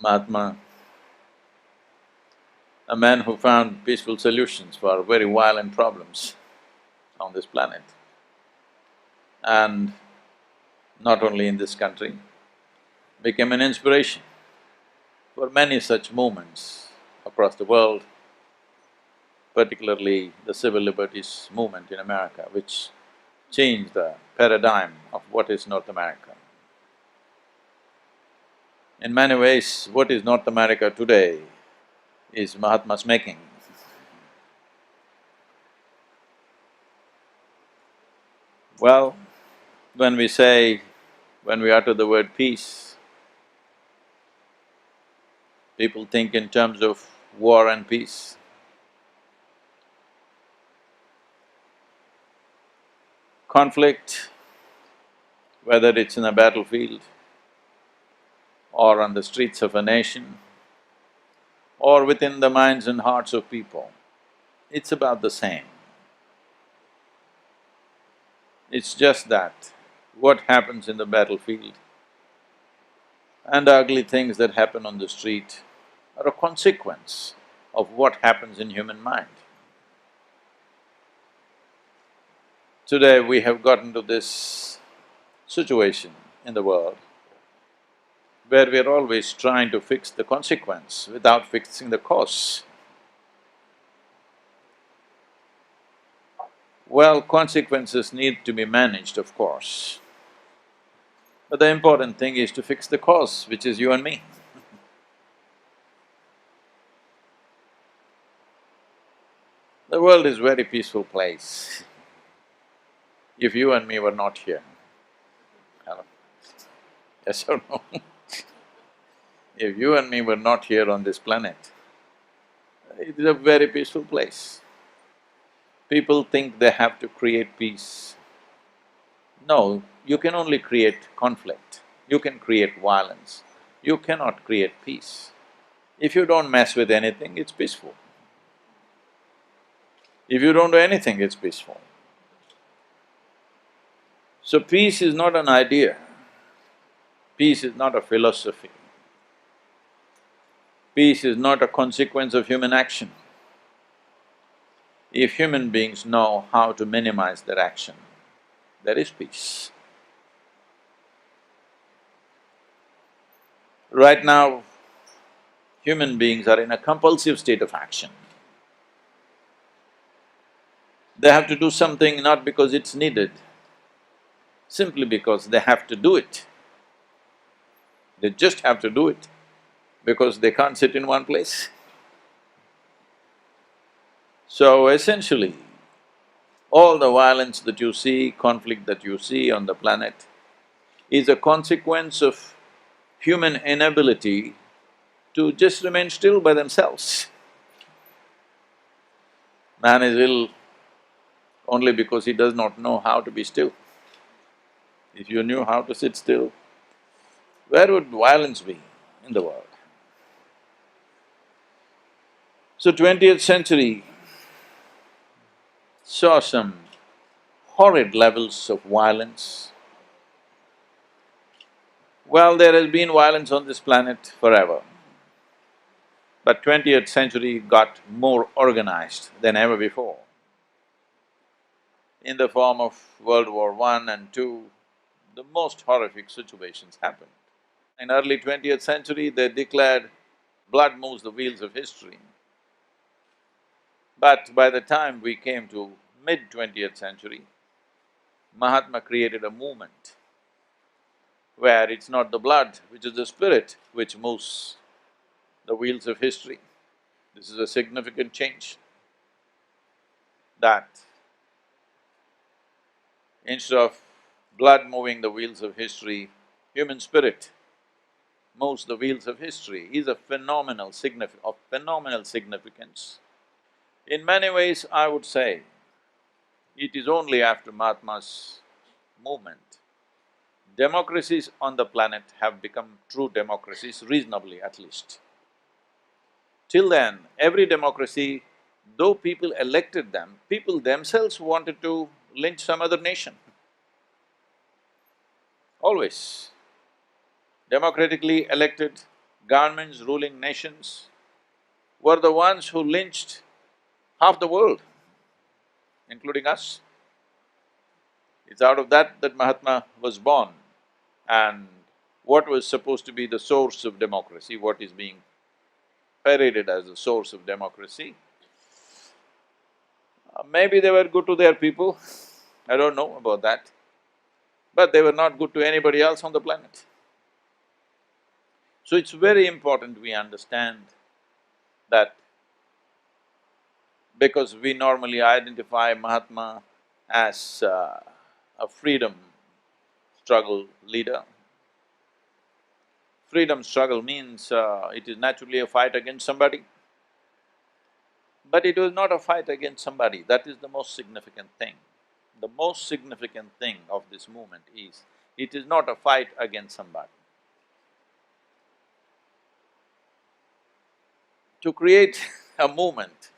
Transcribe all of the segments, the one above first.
Mahatma, a man who found peaceful solutions for very violent problems on this planet. And not only in this country, became an inspiration for many such movements across the world, particularly the civil liberties movement in America, which changed the paradigm of what is North America. In many ways, what is North America today is Mahatma's making. Well, when we utter the word peace, people think in terms of war and peace. Conflict, whether it's in a battlefield or on the streets of a nation or within the minds and hearts of people, it's about the same. It's just that what happens in the battlefield and the ugly things that happen on the street are a consequence of what happens in human mind. Today we have gotten to this situation in the world where we are always trying to fix the consequence without fixing the cause. Well, consequences need to be managed, of course, but the important thing is to fix the cause, which is you and me. The world is a very peaceful place if you and me were not here. Hello? Yes or no? If you and me were not here on this planet, it is a very peaceful place. People think they have to create peace. No, you can only create conflict, you can create violence, you cannot create peace. If you don't mess with anything, it's peaceful. If you don't do anything, it's peaceful. So peace is not an idea, peace is not a philosophy, peace is not a consequence of human action. If human beings know how to minimize their action, there is peace. Right now, human beings are in a compulsive state of action. They have to do something not because it's needed, simply because they have to do it. They just have to do it because they can't sit in one place. So essentially, all the violence that you see, conflict that you see on the planet is a consequence of human inability to just remain still by themselves. Man is ill only because he does not know how to be still. If you knew how to sit still, where would violence be in the world? So 20th century saw some horrid levels of violence. Well, there has been violence on this planet forever, but 20th century got more organized than ever before. In the form of World War I and II, the most horrific situations happened. In early 20th century, they declared blood moves the wheels of history. But by the time we came to mid-20th century, Mahatma created a movement where it's not the blood, which is the spirit, which moves the wheels of history. This is a significant change, that instead of blood moving the wheels of history, human spirit moves the wheels of history is a phenomenal significance. In many ways, I would say, it is only after Mahatma's movement, democracies on the planet have become true democracies, reasonably at least. Till then, every democracy, though people elected them, people themselves wanted to lynch some other nation. Always. Democratically elected governments ruling nations were the ones who lynched half the world, including us. It's out of that Mahatma was born. And what was supposed to be the source of democracy, what is being paraded as the source of democracy, maybe they were good to their people, I don't know about that, but they were not good to anybody else on the planet. So it's very important we understand that because we normally identify Mahatma as a freedom struggle leader. Freedom struggle means it is naturally a fight against somebody. But it was not a fight against somebody, that is the most significant thing. The most significant thing of this movement is, it is not a fight against somebody. To create a movement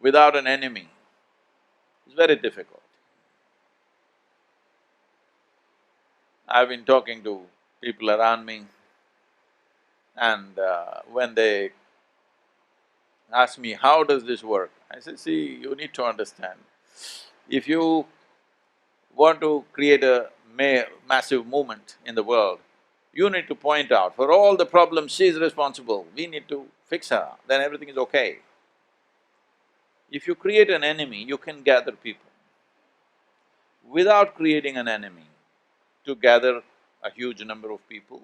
without an enemy is very difficult. I've been talking to people around me, and when they ask me, how does this work? I say, see, you need to understand, if you want to create a massive movement in the world, you need to point out, for all the problems she is responsible, we need to fix her, then everything is okay. If you create an enemy, you can gather people. Without creating an enemy, to gather a huge number of people,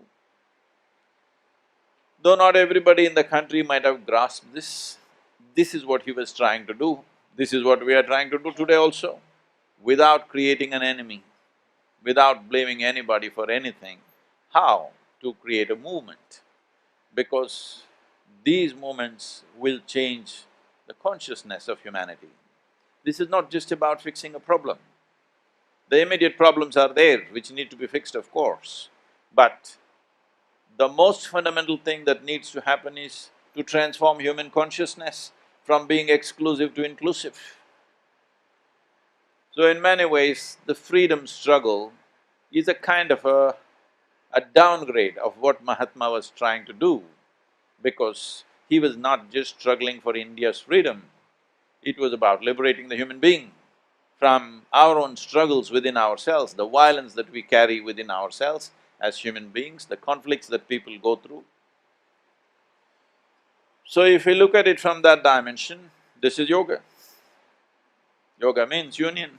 though not everybody in the country might have grasped this is what he was trying to do, this is what we are trying to do today also. Without creating an enemy, without blaming anybody for anything, how to create a movement? Because these movements will change the consciousness of humanity. This is not just about fixing a problem. The immediate problems are there, which need to be fixed, of course, but the most fundamental thing that needs to happen is to transform human consciousness from being exclusive to inclusive. So in many ways, the freedom struggle is a kind of a downgrade of what Mahatma was trying to do, because he was not just struggling for India's freedom, it was about liberating the human being from our own struggles within ourselves, the violence that we carry within ourselves as human beings, the conflicts that people go through. So if we look at it from that dimension, this is yoga. Yoga means union.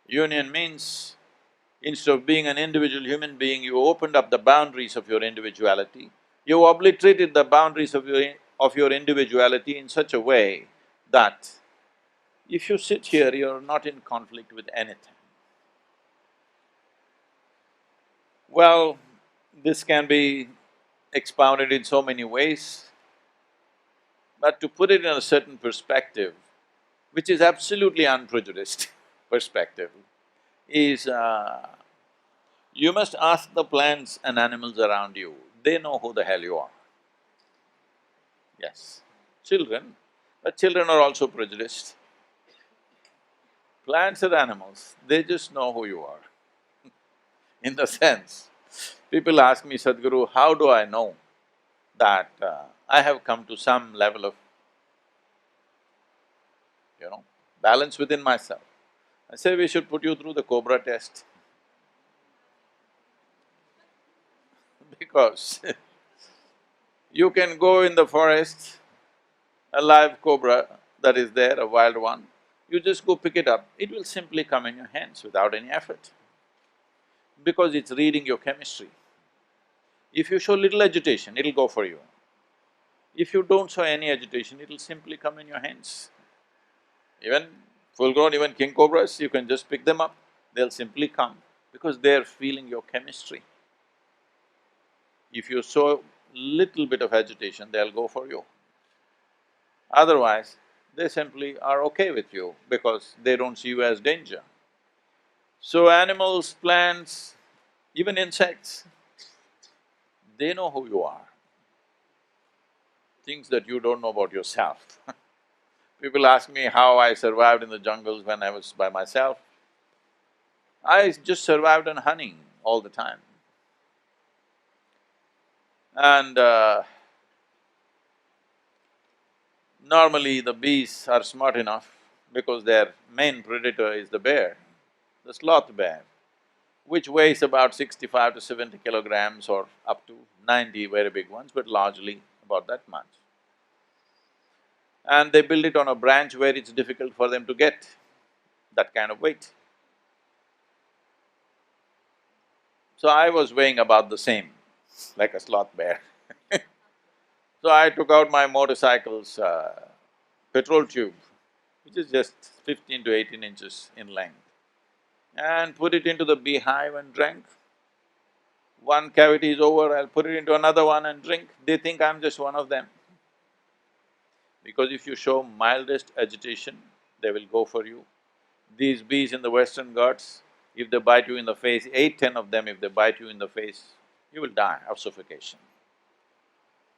Union means instead of being an individual human being, you opened up the boundaries of your individuality. You obliterated the boundaries of your individuality in such a way that if you sit here, you're not in conflict with anything. Well, this can be expounded in so many ways, but to put it in a certain perspective, which is absolutely unprejudiced perspective, is you must ask the plants and animals around you, they know who the hell you are. Yes, children, but children are also prejudiced. Plants and animals, they just know who you are. In the sense, people ask me, Sadhguru, how do I know that I have come to some level of, balance within myself? I say, we should put you through the cobra test. Because you can go in the forest, a live cobra that is there, a wild one, you just go pick it up, it will simply come in your hands without any effort, because it's reading your chemistry. If you show little agitation, it'll go for you. If you don't show any agitation, it'll simply come in your hands. Even full-grown, even king cobras, you can just pick them up, they'll simply come, because they're feeling your chemistry. If you show little bit of agitation, they'll go for you. Otherwise, they simply are okay with you because they don't see you as danger. So animals, plants, even insects, they know who you are, things that you don't know about yourself. People ask me how I survived in the jungles when I was by myself. I just survived on honey all the time. And normally the bees are smart enough because their main predator is the bear, the sloth bear, which weighs about 65 to 70 kilograms or up to 90 very big ones, but largely about that much. And they build it on a branch where it's difficult for them to get that kind of weight. So I was weighing about the same, like a sloth bear. So I took out my motorcycle's petrol tube, which is just 15 to 18 inches in length, and put it into the beehive and drank. One cavity is over, I'll put it into another one and drink. They think I'm just one of them. Because if you show mildest agitation, they will go for you. These bees in the Western Ghats, if they bite you in the face, 8, 10 of them, if they bite you in the face, you will die of suffocation.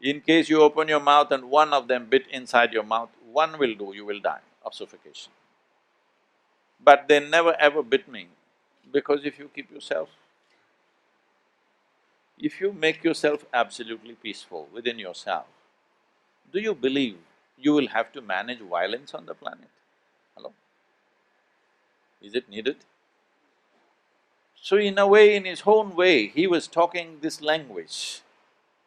In case you open your mouth and one of them bit inside your mouth, one will do, you will die of suffocation. But they never ever bit me, because if you make yourself absolutely peaceful within yourself, do you believe you will have to manage violence on the planet? Hello? Is it needed? So in a way, in his own way, he was talking this language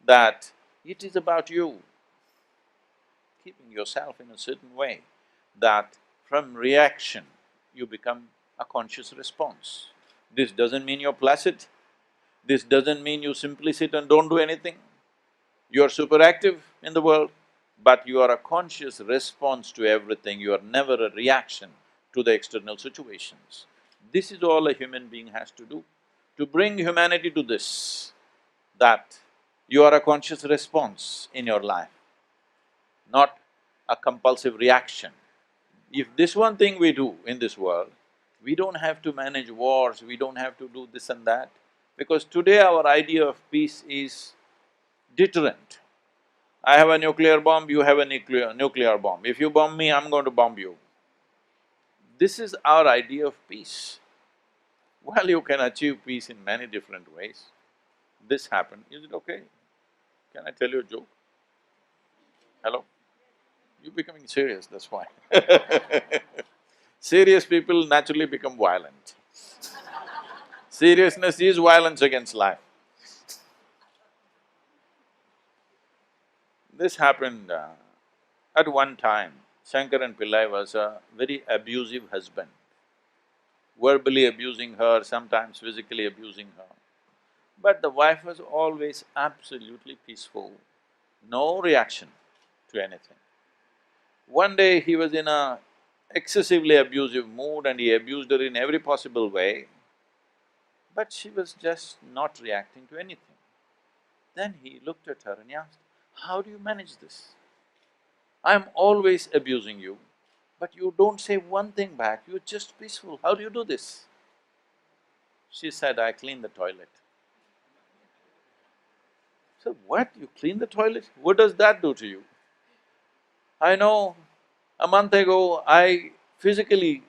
that it is about you, keeping yourself in a certain way, that from reaction, you become a conscious response. This doesn't mean you're placid, this doesn't mean you simply sit and don't do anything. You're super active in the world, but you are a conscious response to everything, you are never a reaction to the external situations. This is all a human being has to do. To bring humanity to this, that you are a conscious response in your life, not a compulsive reaction. If this one thing we do in this world, we don't have to manage wars, we don't have to do this and that, because today our idea of peace is deterrent. I have a nuclear bomb, you have a nuclear bomb. If you bomb me, I'm going to bomb you. This is our idea of peace. Well, you can achieve peace in many different ways. This happened, is it okay? Can I tell you a joke? Hello? You're becoming serious, that's why. Serious people naturally become violent. Seriousness is violence against life. This happened at one time. Shankaran Pillai was a very abusive husband, verbally abusing her, sometimes physically abusing her. But the wife was always absolutely peaceful, no reaction to anything. One day he was in a excessively abusive mood and he abused her in every possible way, but she was just not reacting to anything. Then he looked at her and he asked, "How do you manage this? I'm always abusing you, but you don't say one thing back, you're just peaceful, how do you do this?" She said, "I clean the toilet." So, what, you clean the toilet? What does that do to you? I know, a month ago I physically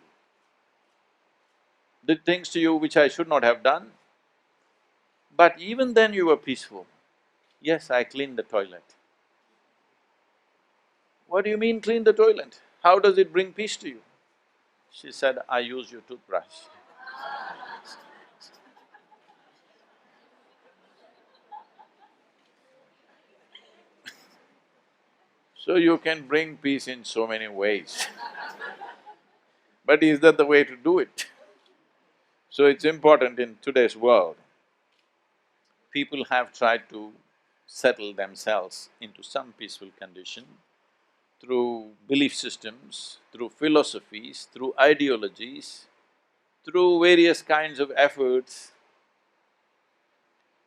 did things to you which I should not have done, but even then you were peaceful. Yes, I cleaned the toilet. What do you mean clean the toilet? How does it bring peace to you? She said, I use your toothbrush. So you can bring peace in so many ways. But is that the way to do it? So it's important in today's world, people have tried to settle themselves into some peaceful condition through belief systems, through philosophies, through ideologies, through various kinds of efforts.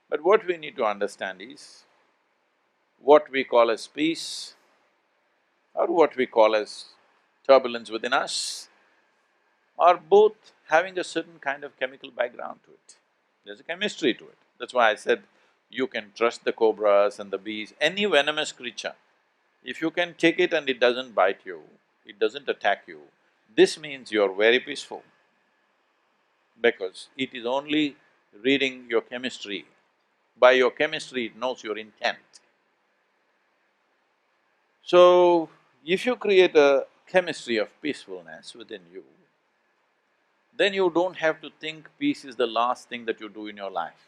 But what we need to understand is, what we call as peace or what we call as turbulence within us are both having a certain kind of chemical background to it. There's a chemistry to it. That's why I said you can trust the cobras and the bees, any venomous creature. If you can take it and it doesn't bite you, it doesn't attack you, this means you're very peaceful, because it is only reading your chemistry By your chemistry, it knows your intent. So, if you create a chemistry of peacefulness within you, then you don't have to think peace is the last thing that you do in your life.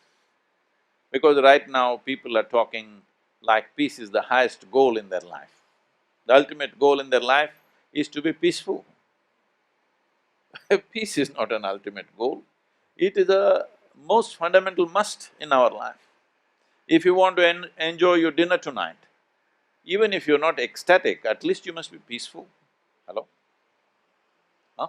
Because right now, people are talking like peace is the highest goal in their life. The ultimate goal in their life is to be peaceful. Peace is not an ultimate goal, it is a most fundamental must in our life. If you want to enjoy your dinner tonight, even if you're not ecstatic, at least you must be peaceful. Hello? Huh?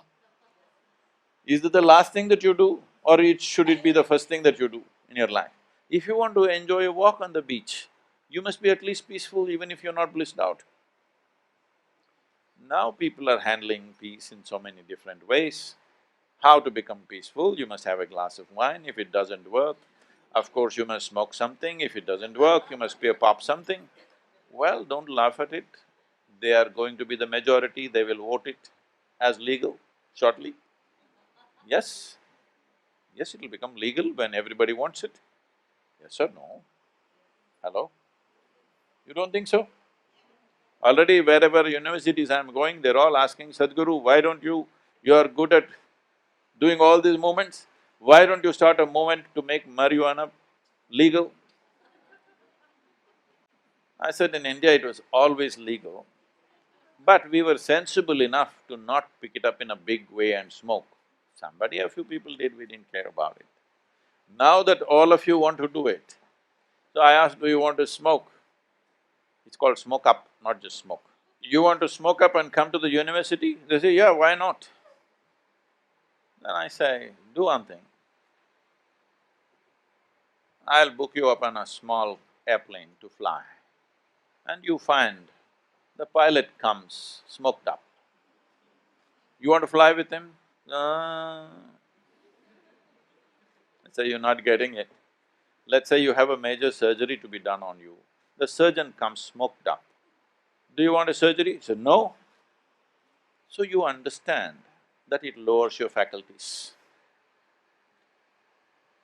Is it the last thing that you do, or should it be the first thing that you do in your life? If you want to enjoy a walk on the beach, you must be at least peaceful even if you're not blissed out. Now people are handling peace in so many different ways. How to become peaceful? You must have a glass of wine. If it doesn't work, of course you must smoke something. If it doesn't work, you must pop something. Well, don't laugh at it. They are going to be the majority, they will vote it as legal shortly. Yes, yes, it will become legal when everybody wants it. Yes or no? Hello? You don't think so? Already wherever universities I'm going, they're all asking, Sadhguru, why don't you… you're good at doing all these movements, why don't you start a movement to make marijuana legal? I said in India it was always legal, but we were sensible enough to not pick it up in a big way and smoke. Somebody, a few people did, we didn't care about it. Now that all of you want to do it, so I asked, do you want to smoke? It's called smoke up, not just smoke. You want to smoke up and come to the university? They say, yeah, why not? Then I say, do one thing, I'll book you up on a small airplane to fly, and you find the pilot comes smoked up. You want to fly with him? I say, you're not getting it. Let's say you have a major surgery to be done on you, the surgeon comes smoked up. Do you want a surgery? He said, no. So you understand that it lowers your faculties.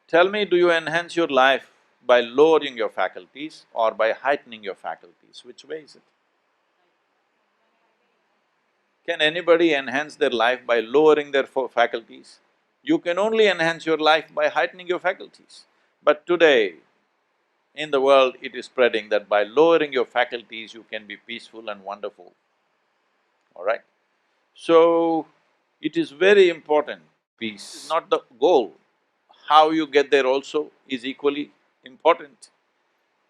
Tell me, do you enhance your life by lowering your faculties or by heightening your faculties? Which way is it? Can anybody enhance their life by lowering their faculties? You can only enhance your life by heightening your faculties. But today, in the world, it is spreading that by lowering your faculties, you can be peaceful and wonderful, all right? So, it is very important. Peace is not the goal. How you get there also is equally important.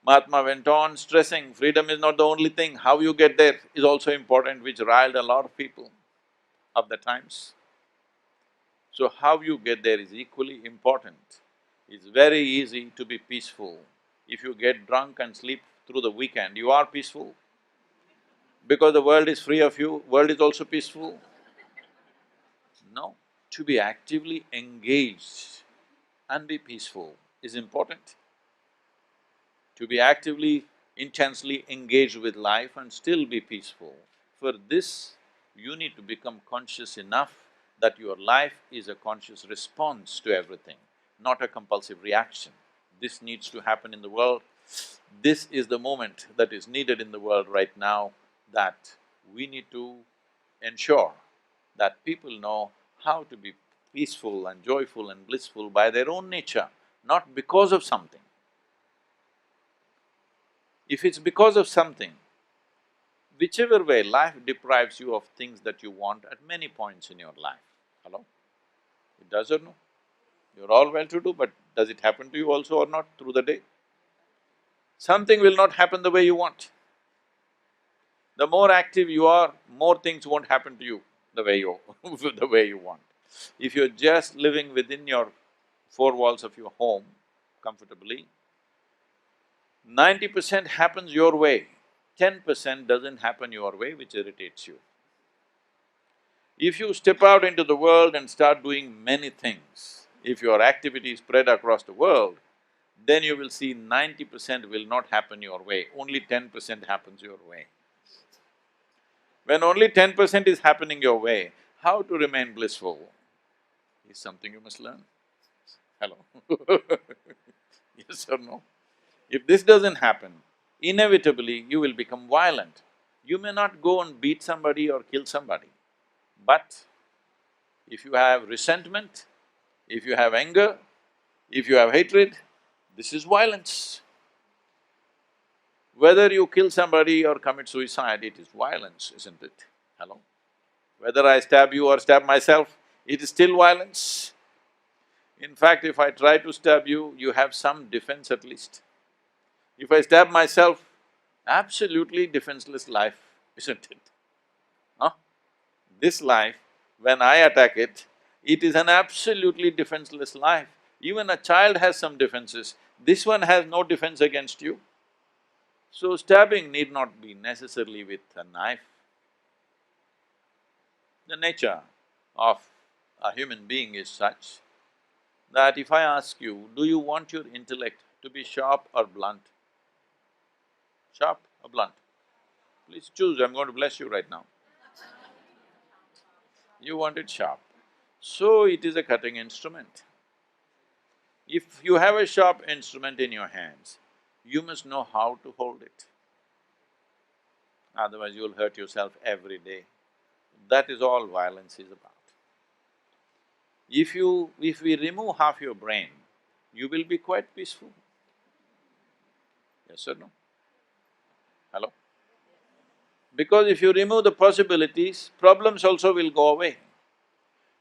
Mahatma went on stressing, freedom is not the only thing, how you get there is also important, which riled a lot of people of the times. So how you get there is equally important. It's very easy to be peaceful. If you get drunk and sleep through the weekend, you are peaceful. Because the world is free of you, world is also peaceful. No, to be actively engaged and be peaceful is important. To be actively, intensely engaged with life and still be peaceful. For this, you need to become conscious enough that your life is a conscious response to everything, not a compulsive reaction. This needs to happen in the world. This is the moment that is needed in the world right now, that we need to ensure that people know how to be peaceful and joyful and blissful by their own nature, not because of something. If it's because of something, whichever way, life deprives you of things that you want at many points in your life. Hello? It does or no? You're all well-to-do, but does it happen to you also or not through the day? Something will not happen the way you want. The more active you are, more things won't happen to you the way you… the way you want. If you're just living within your four walls of your home comfortably, 90% happens your way, 10% doesn't happen your way, which irritates you. If you step out into the world and start doing many things, if your activity is spread across the world, then you will see 90% will not happen your way, only 10% happens your way. When only 10% is happening your way, how to remain blissful is something you must learn. Hello? Yes or no? If this doesn't happen, inevitably you will become violent. You may not go and beat somebody or kill somebody, but if you have resentment, if you have anger, if you have hatred, this is violence. Whether you kill somebody or commit suicide, it is violence, isn't it? Hello? Whether I stab you or stab myself, it is still violence. In fact, if I try to stab you, you have some defense at least. If I stab myself, absolutely defenseless life, isn't it? Huh? This life, when I attack it, it is an absolutely defenseless life. Even a child has some defenses, this one has no defense against you. So stabbing need not be necessarily with a knife. The nature of a human being is such that if I ask you, do you want your intellect to be sharp or blunt? Sharp or blunt? Please choose, I'm going to bless you right now. You want it sharp. So it is a cutting instrument. If you have a sharp instrument in your hands, you must know how to hold it. Otherwise you'll hurt yourself every day. That is all violence is about. If we remove half your brain, you will be quite peaceful. Yes or no? Hello? Because if you remove the possibilities, problems also will go away.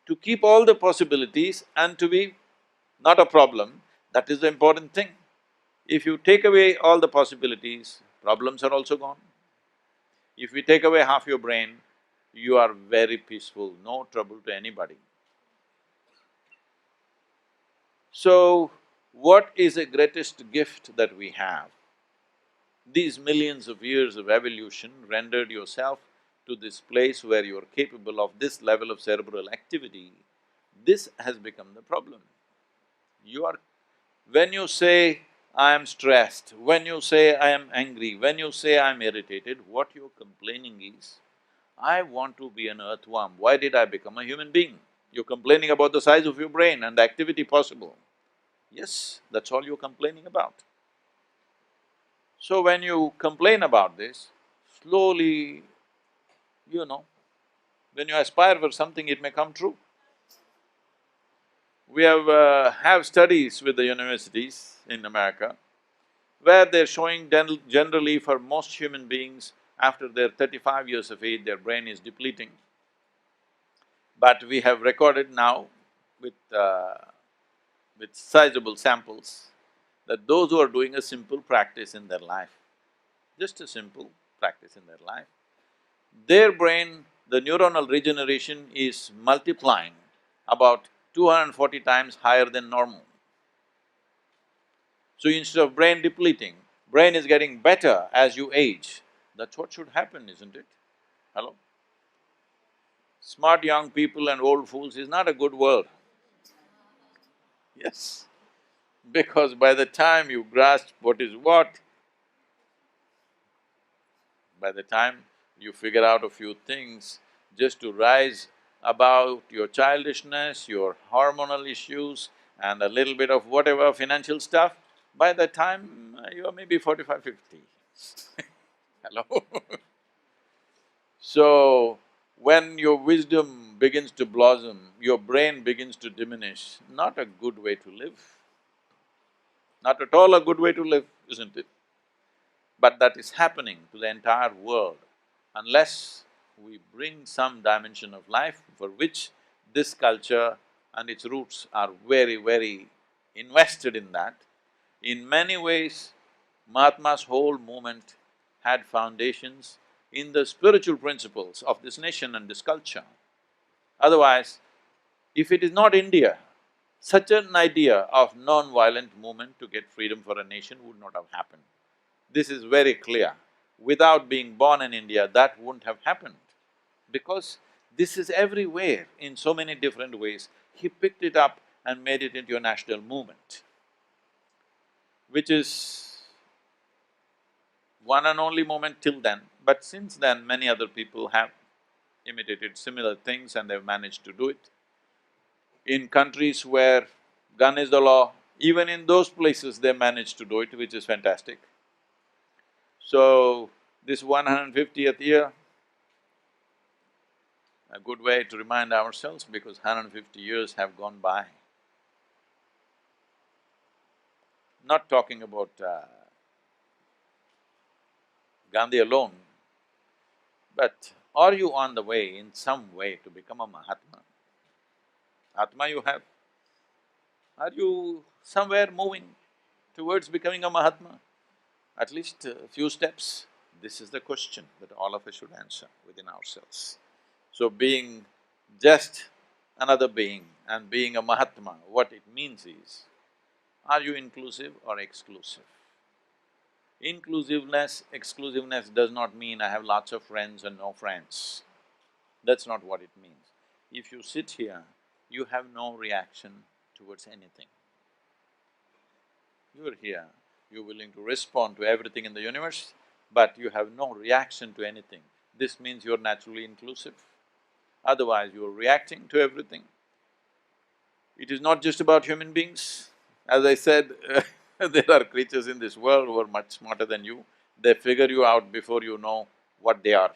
To keep all the possibilities and to be not a problem, that is the important thing. If you take away all the possibilities, problems are also gone. If we take away half your brain, you are very peaceful, no trouble to anybody. So, what is the greatest gift that we have? These millions of years of evolution rendered yourself to this place where you are capable of this level of cerebral activity. This has become the problem. You are… when you say, I am stressed, when you say, I am angry, when you say, I am irritated, what you're complaining is, I want to be an earthworm, why did I become a human being? You're complaining about the size of your brain and the activity possible. Yes, that's all you're complaining about. So when you complain about this, slowly, you know, when you aspire for something, it may come true. We have studies with the universities in America, where they're showing generally for most human beings, after their 35 years of age, their brain is depleting. But we have recorded now with sizable samples that those who are doing a simple practice in their life, just a simple practice in their life, their brain, the neuronal regeneration is multiplying about 240 times higher than normal. So instead of brain depleting, brain is getting better as you age. That's what should happen, isn't it? Hello? Smart young people and old fools is not a good world. Yes, because by the time you grasp what is what, by the time you figure out a few things just to rise above your childishness, your hormonal issues and a little bit of whatever financial stuff, by the time you're maybe 45, 50. Hello? So, when your wisdom begins to blossom, your brain begins to diminish, not a good way to live. Not at all a good way to live, isn't it? But that is happening to the entire world. Unless we bring some dimension of life for which this culture and its roots are very, very invested in that, in many ways, Mahatma's whole movement had foundations in the spiritual principles of this nation and this culture. Otherwise, if it is not India, such an idea of non-violent movement to get freedom for a nation would not have happened. This is very clear. Without being born in India, that wouldn't have happened. Because this is everywhere in so many different ways. He picked it up and made it into a national movement, which is one and only moment till then. But since then, many other people have imitated similar things and they've managed to do it. In countries where gun is the law, Even in those places they managed to do it, which is fantastic. So, this 150th year, a good way to remind ourselves because 150 years have gone by. Not talking about Gandhi alone, but are you on the way in some way to become a Mahatma? Atma you have, are you somewhere moving towards becoming a Mahatma? At least a few steps? This is the question that all of us should answer within ourselves. So being just another being and being a Mahatma, what it means is, are you inclusive or exclusive? Inclusiveness, exclusiveness does not mean I have lots of friends and no friends. That's not what it means. If you sit here, you have no reaction towards anything. You're here, you're willing to respond to everything in the universe, but you have no reaction to anything. This means you're naturally inclusive. Otherwise, you're reacting to everything. It is not just about human beings. As I said, there are creatures in this world who are much smarter than you. They figure you out before you know what they are.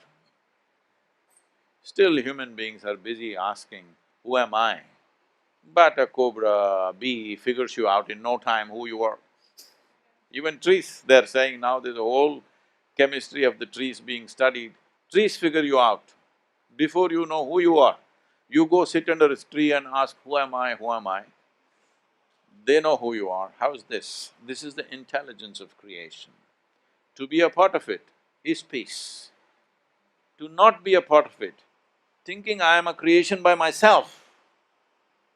Still, human beings are busy asking, who am I? But a cobra, a bee figures you out in no time who you are. Even trees, they're saying now there's a whole chemistry of the trees being studied. Trees figure you out before you know who you are. You go sit under a tree and ask, who am I, who am I? They know who you are. How's this? This is the intelligence of creation. To be a part of it is peace. To not be a part of it, thinking I am a creation by myself,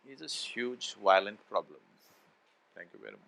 is a huge, violent problem. Thank you very much.